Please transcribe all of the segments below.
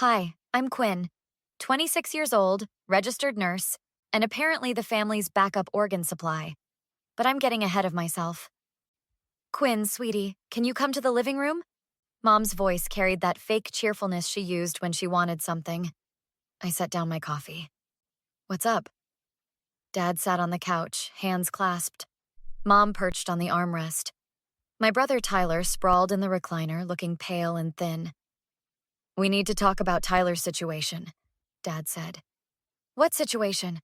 Hi, I'm Quinn, 26 years old, registered nurse, and apparently the family's backup organ supply. But I'm getting ahead of myself. Quinn, sweetie, can you come to the living room? Mom's voice carried that fake cheerfulness she used when she wanted something. I set down my coffee. What's up? Dad sat on the couch, hands clasped. Mom perched on the armrest. My brother Tyler sprawled in the recliner, looking pale and thin. We need to talk about Tyler's situation, Dad said. What situation?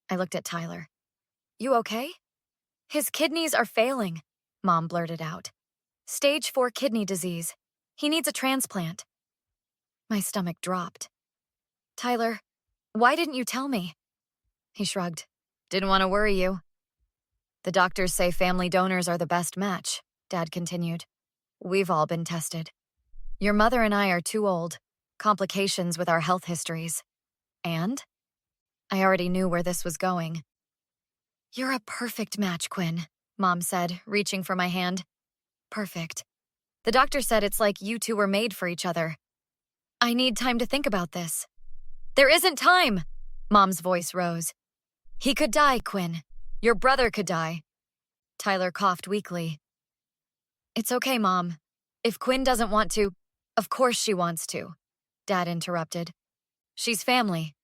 I looked at Tyler. You okay? His kidneys are failing, Mom blurted out. Stage 4 kidney disease. He needs a transplant. My stomach dropped. Tyler, why didn't you tell me? He shrugged. Didn't want to worry you. The doctors say family donors are the best match, Dad continued. We've all been tested. Your mother and I are too old. Complications with our health histories. And? I already knew where this was going. You're a perfect match, Quinn, Mom said, reaching for my hand. Perfect. The doctor said it's like you two were made for each other. I need time to think about this. There isn't time, Mom's voice rose. He could die, Quinn. Your brother could die. Tyler coughed weakly. It's okay, Mom. If Quinn doesn't want to, of course she wants to, Dad interrupted. She's family.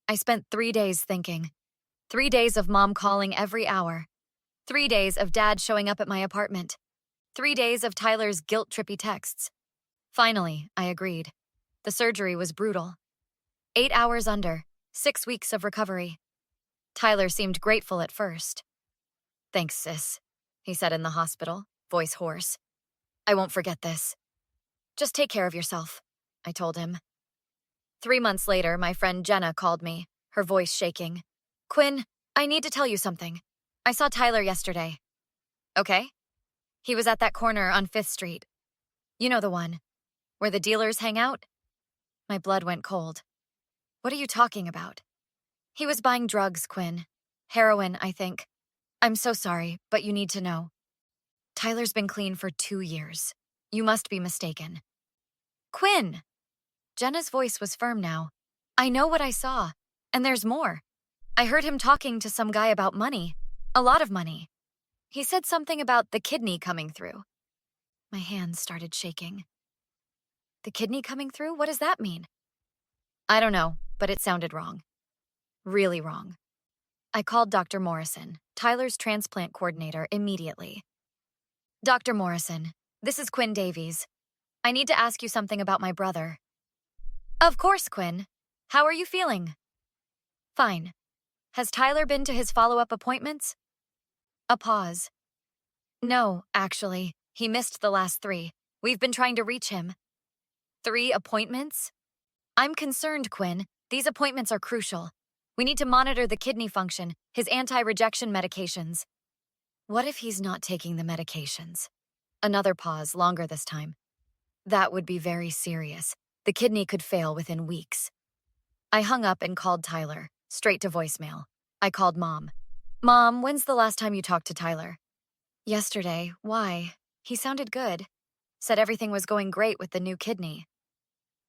I spent 3 days thinking. 3 days of Mom calling every hour. 3 days of Dad showing up at my apartment. 3 days of Tyler's guilt-trippy texts. Finally, I agreed. The surgery was brutal. 8 hours under, 6 weeks of recovery. Tyler seemed grateful at first. Thanks, sis, he said in the hospital, voice hoarse. I won't forget this. Just take care of yourself, I told him. 3 months later, my friend Jenna called me, her voice shaking. Quinn, I need to tell you something. I saw Tyler yesterday. Okay? He was at that corner on 5th Street. You know the one, where the dealers hang out? My blood went cold. What are you talking about? He was buying drugs, Quinn. Heroin, I think. I'm so sorry, but you need to know. Tyler's been clean for 2 years. You must be mistaken. Quinn! Jenna's voice was firm now. I know what I saw, and there's more. I heard him talking to some guy about money. A lot of money. He said something about the kidney coming through. My hands started shaking. The kidney coming through? What does that mean? I don't know, but it sounded wrong. Really wrong. I called Dr. Morrison, Tyler's transplant coordinator, immediately. Dr. Morrison, this is Quinn Davies. I need to ask you something about my brother. Of course, Quinn. How are you feeling? Fine. Has Tyler been to his follow-up appointments? A pause. No, actually. He missed the last 3. We've been trying to reach him. 3 appointments? I'm concerned, Quinn. These appointments are crucial. We need to monitor the kidney function, his anti-rejection medications. What if he's not taking the medications? Another pause, longer this time. That would be very serious. The kidney could fail within weeks. I hung up and called Tyler, straight to voicemail. I called Mom. Mom, when's the last time you talked to Tyler? Yesterday. Why? He sounded good. Said everything was going great with the new kidney.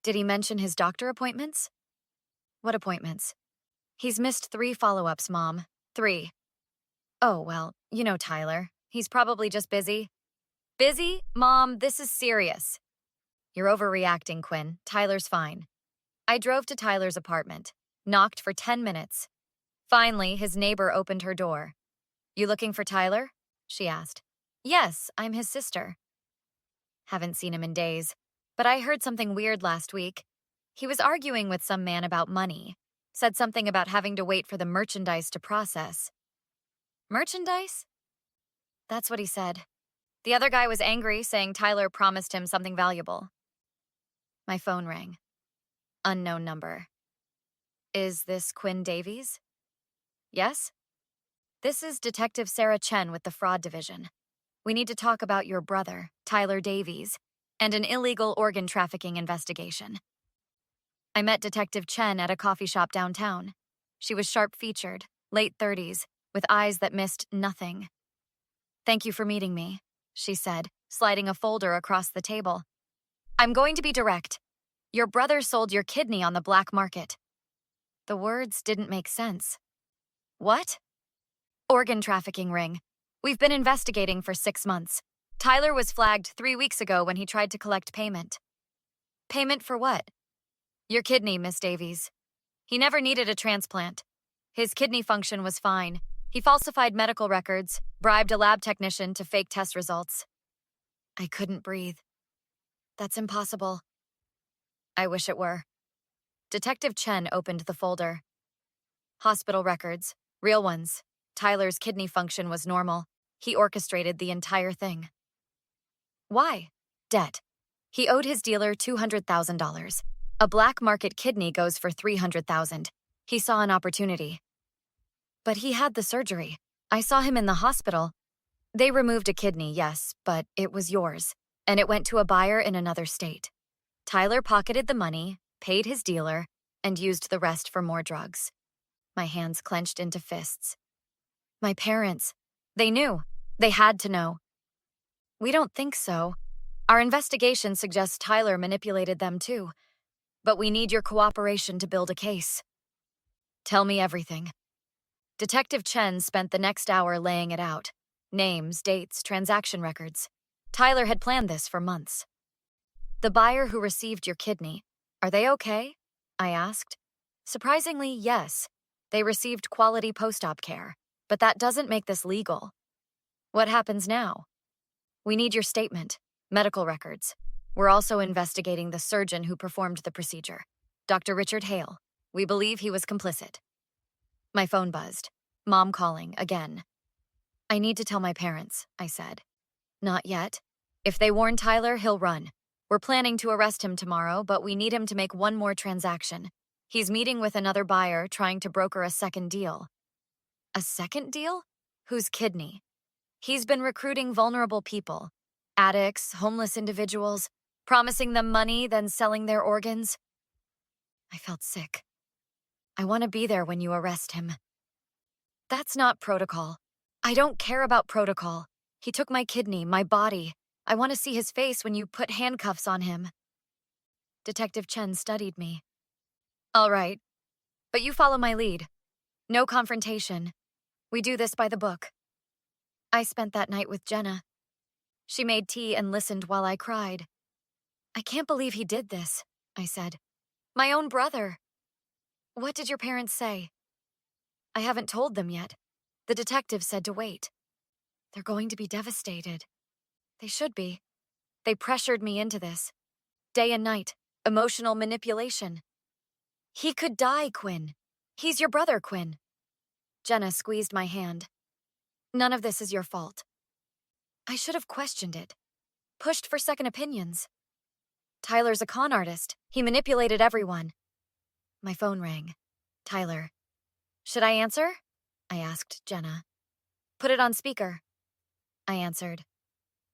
Did he mention his doctor appointments? What appointments? He's missed 3 follow-ups, Mom. 3. Oh, well, you know Tyler. He's probably just busy. Busy? Mom, this is serious. You're overreacting, Quinn. Tyler's fine. I drove to Tyler's apartment, knocked for 10 minutes. Finally, his neighbor opened her door. You looking for Tyler? She asked. Yes, I'm his sister. Haven't seen him in days, but I heard something weird last week. He was arguing with some man about money. Said something about having to wait for the merchandise to process. Merchandise? That's what he said. The other guy was angry, saying Tyler promised him something valuable. My phone rang. Unknown number. Is this Quinn Davies? Yes? This is Detective Sarah Chen with the Fraud Division. We need to talk about your brother, Tyler Davies, and an illegal organ trafficking investigation. I met Detective Chen at a coffee shop downtown. She was sharp-featured, late 30s, with eyes that missed nothing. Thank you for meeting me, she said, sliding a folder across the table. I'm going to be direct. Your brother sold your kidney on the black market. The words didn't make sense. What? Organ trafficking ring. We've been investigating for 6 months. Tyler was flagged 3 weeks ago when he tried to collect payment. Payment for what? Your kidney, Miss Davies. He never needed a transplant. His kidney function was fine. He falsified medical records, bribed a lab technician to fake test results. I couldn't breathe. That's impossible. I wish it were. Detective Chen opened the folder. Hospital records, real ones. Tyler's kidney function was normal. He orchestrated the entire thing. Why? Debt. He owed his dealer $200,000. A black market kidney goes for $300,000. He saw an opportunity. But he had the surgery. I saw him in the hospital. They removed a kidney, yes, but it was yours, and it went to a buyer in another state. Tyler pocketed the money, paid his dealer, and used the rest for more drugs. My hands clenched into fists. My parents. They knew. They had to know. We don't think so. Our investigation suggests Tyler manipulated them too. But we need your cooperation to build a case. Tell me everything. Detective Chen spent the next hour laying it out. Names, dates, transaction records. Tyler had planned this for months. The buyer who received your kidney, are they okay? I asked. Surprisingly, yes. They received quality post-op care, but that doesn't make this legal. What happens now? We need your statement, medical records. We're also investigating the surgeon who performed the procedure, Dr. Richard Hale. We believe he was complicit. My phone buzzed. Mom calling, again. I need to tell my parents, I said. Not yet. If they warn Tyler, he'll run. We're planning to arrest him tomorrow, but we need him to make one more transaction. He's meeting with another buyer, trying to broker a second deal. A second deal? Whose kidney? He's been recruiting vulnerable people. Addicts, homeless individuals, promising them money, then selling their organs. I felt sick. I want to be there when you arrest him. That's not protocol. I don't care about protocol. He took my kidney, my body. I want to see his face when you put handcuffs on him. Detective Chen studied me. All right, but you follow my lead. No confrontation. We do this by the book. I spent that night with Jenna. She made tea and listened while I cried. I can't believe he did this, I said. My own brother. What did your parents say? I haven't told them yet. The detective said to wait. They're going to be devastated. They should be. They pressured me into this. Day and night. Emotional manipulation. He could die, Quinn. He's your brother, Quinn. Jenna squeezed my hand. None of this is your fault. I should have questioned it. Pushed for second opinions. Tyler's a con artist. He manipulated everyone. My phone rang. Tyler. Should I answer? I asked Jenna. Put it on speaker. I answered.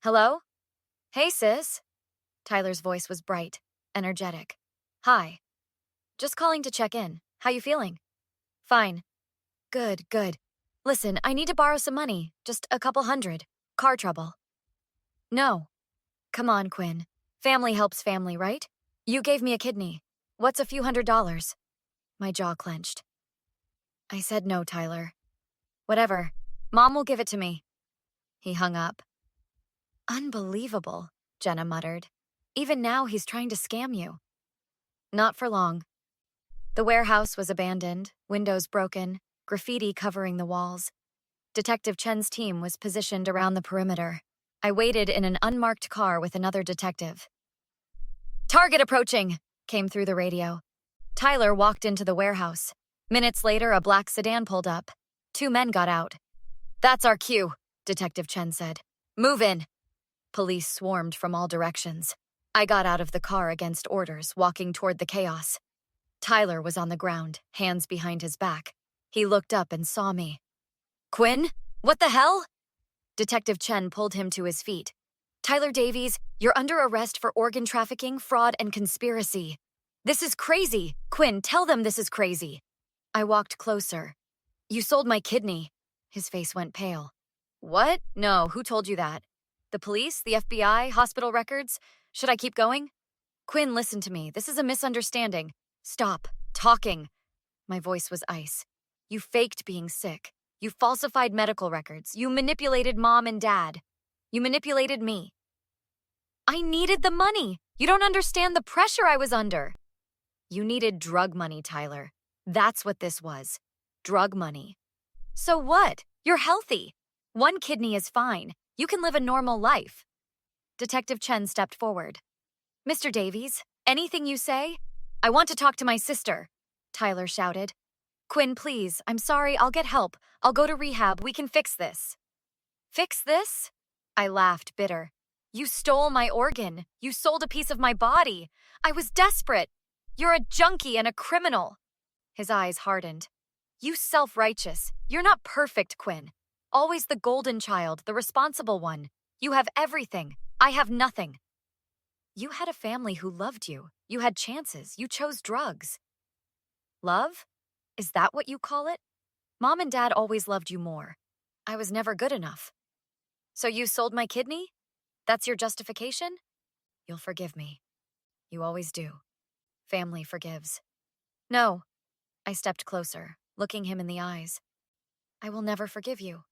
Hello? Hey, sis. Tyler's voice was bright, energetic. Hi. Just calling to check in. How you feeling? Fine. Good, good. Listen, I need to borrow some money. Just a couple hundred. Car trouble. No. Come on, Quinn. Family helps family, right? You gave me a kidney. What's a few $100s? My jaw clenched. I said no, Tyler. Whatever. Mom will give it to me. He hung up. Unbelievable, Jenna muttered. Even now he's trying to scam you. Not for long. The warehouse was abandoned, windows broken, graffiti covering the walls. Detective Chen's team was positioned around the perimeter. I waited in an unmarked car with another detective. Target approaching, came through the radio. Tyler walked into the warehouse. Minutes later, a black sedan pulled up. 2 men got out. That's our cue, Detective Chen said. Move in. Police swarmed from all directions. I got out of the car against orders, walking toward the chaos. Tyler was on the ground, hands behind his back. He looked up and saw me. Quinn? What the hell? Detective Chen pulled him to his feet. Tyler Davies, you're under arrest for organ trafficking, fraud, and conspiracy. This is crazy. Quinn, tell them this is crazy. I walked closer. You sold my kidney. His face went pale. What? No, who told you that? The police? The FBI? Hospital records? Should I keep going? Quinn, listen to me. This is a misunderstanding. Stop talking. My voice was ice. You faked being sick. You falsified medical records. You manipulated Mom and Dad. You manipulated me. I needed the money. You don't understand the pressure I was under. You needed drug money, Tyler. That's what this was. Drug money. So what? You're healthy. One kidney is fine. You can live a normal life. Detective Chen stepped forward. Mr. Davies, anything you say? I want to talk to my sister, Tyler shouted. Quinn, please, I'm sorry, I'll get help. I'll go to rehab, we can fix this. Fix this? I laughed, bitter. You stole my organ. You sold a piece of my body. I was desperate. You're a junkie and a criminal. His eyes hardened. You self-righteous. You're not perfect, Quinn. Always the golden child, the responsible one. You have everything. I have nothing. You had a family who loved you. You had chances. You chose drugs. Love? Is that what you call it? Mom and Dad always loved you more. I was never good enough. So you sold my kidney? That's your justification? You'll forgive me. You always do. Family forgives. No. I stepped closer, looking him in the eyes. I will never forgive you.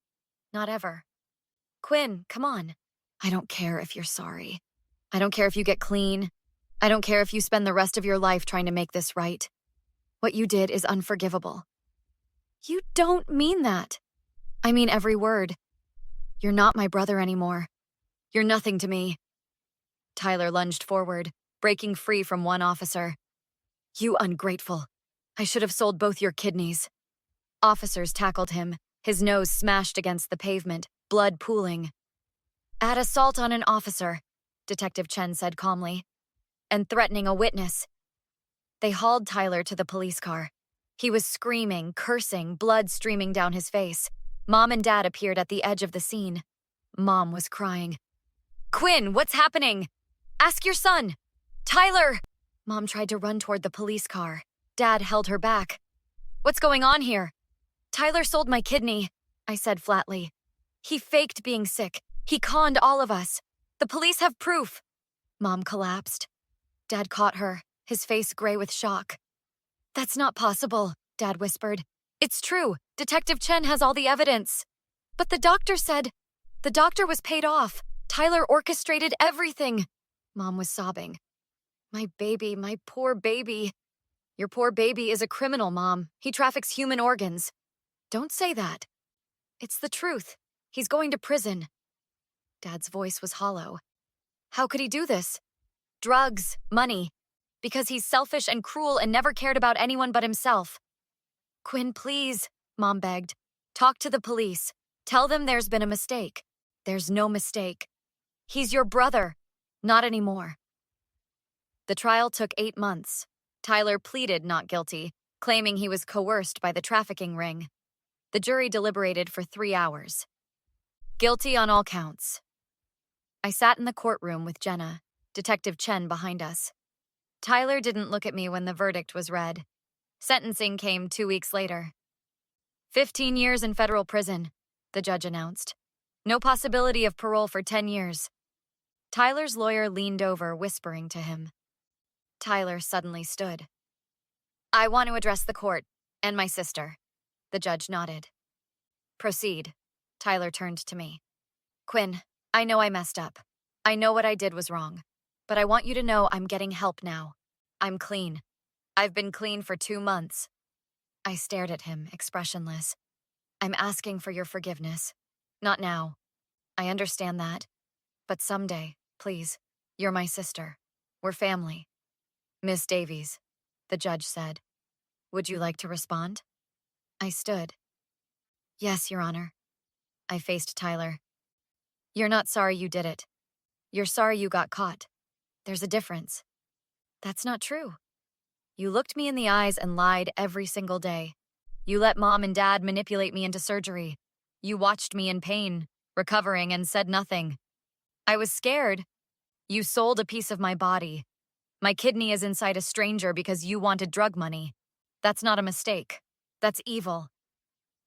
Not ever. Quinn, come on. I don't care if you're sorry. I don't care if you get clean. I don't care if you spend the rest of your life trying to make this right. What you did is unforgivable. You don't mean that. I mean every word. You're not my brother anymore. You're nothing to me. Tyler lunged forward, breaking free from one officer. You ungrateful. I should have sold both your kidneys. Officers tackled him, his nose smashed against the pavement, blood pooling. Add assault on an officer, Detective Chen said calmly, and threatening a witness. They hauled Tyler to the police car. He was screaming, cursing, blood streaming down his face. Mom and Dad appeared at the edge of the scene. Mom was crying. Quinn, what's happening? Ask your son. Tyler! Mom tried to run toward the police car. Dad held her back. What's going on here? Tyler sold my kidney, I said flatly. He faked being sick. He conned all of us. The police have proof. Mom collapsed. Dad caught her, his face gray with shock. That's not possible, Dad whispered. It's true. Detective Chen has all the evidence. But the doctor said... The doctor was paid off. Tyler orchestrated everything. Mom was sobbing. My baby, my poor baby. Your poor baby is a criminal, Mom. He traffics human organs. Don't say that. It's the truth. He's going to prison. Dad's voice was hollow. How could he do this? Drugs, money. Because he's selfish and cruel and never cared about anyone but himself. Quinn, please, Mom begged. Talk to the police. Tell them there's been a mistake. There's no mistake. He's your brother. Not anymore. The trial took 8 months. Tyler pleaded not guilty, claiming he was coerced by the trafficking ring. The jury deliberated for 3 hours. Guilty on all counts. I sat in the courtroom with Jenna, Detective Chen behind us. Tyler didn't look at me when the verdict was read. Sentencing came 2 weeks later. 15 years in federal prison, the judge announced. No possibility of parole for 10 years. Tyler's lawyer leaned over, whispering to him. Tyler suddenly stood. I want to address the court, and my sister. The judge nodded. Proceed. Tyler turned to me. Quinn, I know I messed up. I know what I did was wrong. But I want you to know I'm getting help now. I'm clean. I've been clean for 2 months. I stared at him, expressionless. I'm asking for your forgiveness. Not now. I understand that. But someday, please. You're my sister. We're family. Miss Davies, the judge said. Would you like to respond? I stood. Yes, Your Honor. I faced Tyler. You're not sorry you did it. You're sorry you got caught. There's a difference. That's not true. You looked me in the eyes and lied every single day. You let Mom and Dad manipulate me into surgery. You watched me in pain, recovering, and said nothing. I was scared. You sold a piece of my body. My kidney is inside a stranger because you wanted drug money. That's not a mistake. That's evil.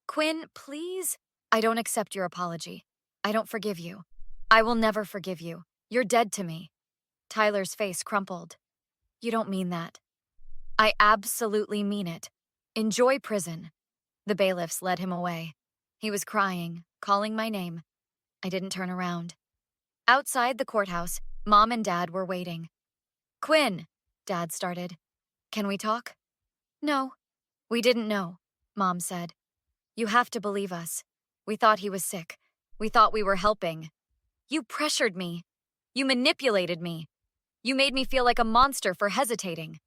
Quinn, please? I don't accept your apology. I don't forgive you. I will never forgive you. You're dead to me. Tyler's face crumpled. You don't mean that. I absolutely mean it. Enjoy prison. The bailiffs led him away. He was crying, calling my name. I didn't turn around. Outside the courthouse, Mom and Dad were waiting. Quinn, Dad started. Can we talk? No. We didn't know, Mom said. You have to believe us. We thought he was sick. We thought we were helping. You pressured me. You manipulated me. You made me feel like a monster for hesitating.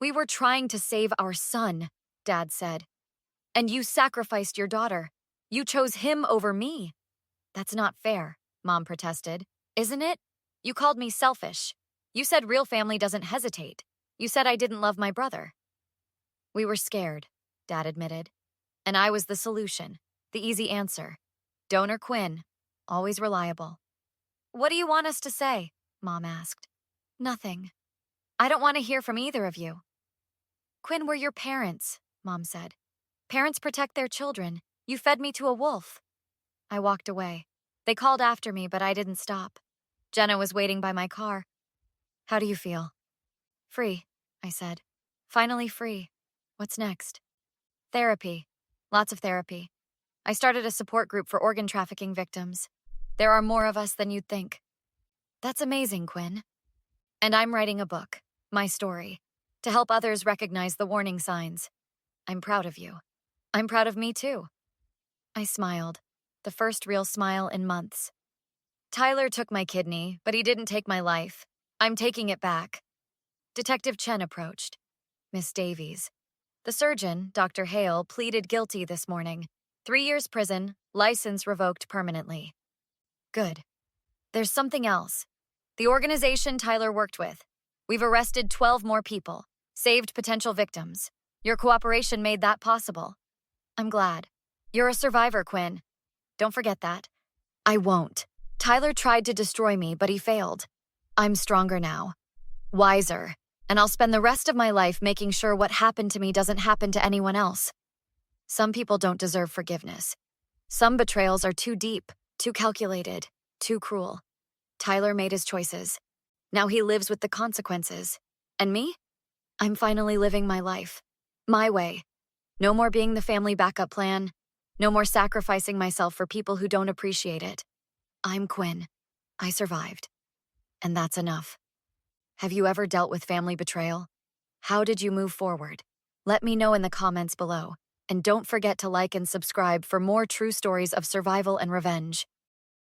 We were trying to save our son, Dad said. And you sacrificed your daughter. You chose him over me. That's not fair, Mom protested. Isn't it? You called me selfish. You said real family doesn't hesitate. You said I didn't love my brother. We were scared, Dad admitted. And I was the solution, the easy answer. Donor Quinn, always reliable. What do you want us to say? Mom asked. Nothing. I don't want to hear from either of you. Quinn, we're your parents, Mom said. Parents protect their children. You fed me to a wolf. I walked away. They called after me, but I didn't stop. Jenna was waiting by my car. How do you feel? Free, I said. Finally free. What's next? Therapy. Lots of therapy. I started a support group for organ trafficking victims. There are more of us than you'd think. That's amazing, Quinn. And I'm writing a book, my story, to help others recognize the warning signs. I'm proud of you. I'm proud of me, too. I smiled, the first real smile in months. Tyler took my kidney, but he didn't take my life. I'm taking it back. Detective Chen approached. Miss Davies. The surgeon, Dr. Hale, pleaded guilty this morning. 3 years prison, license revoked permanently. Good. There's something else. The organization Tyler worked with. We've arrested 12 more people, saved potential victims. Your cooperation made that possible. I'm glad. You're a survivor, Quinn. Don't forget that. I won't. Tyler tried to destroy me, but he failed. I'm stronger now. Wiser. And I'll spend the rest of my life making sure what happened to me doesn't happen to anyone else. Some people don't deserve forgiveness. Some betrayals are too deep, too calculated, too cruel. Tyler made his choices. Now he lives with the consequences. And me? I'm finally living my life. My way. No more being the family backup plan. No more sacrificing myself for people who don't appreciate it. I'm Quinn. I survived. And that's enough. Have you ever dealt with family betrayal? How did you move forward? Let me know in the comments below. And don't forget to like and subscribe for more true stories of survival and revenge.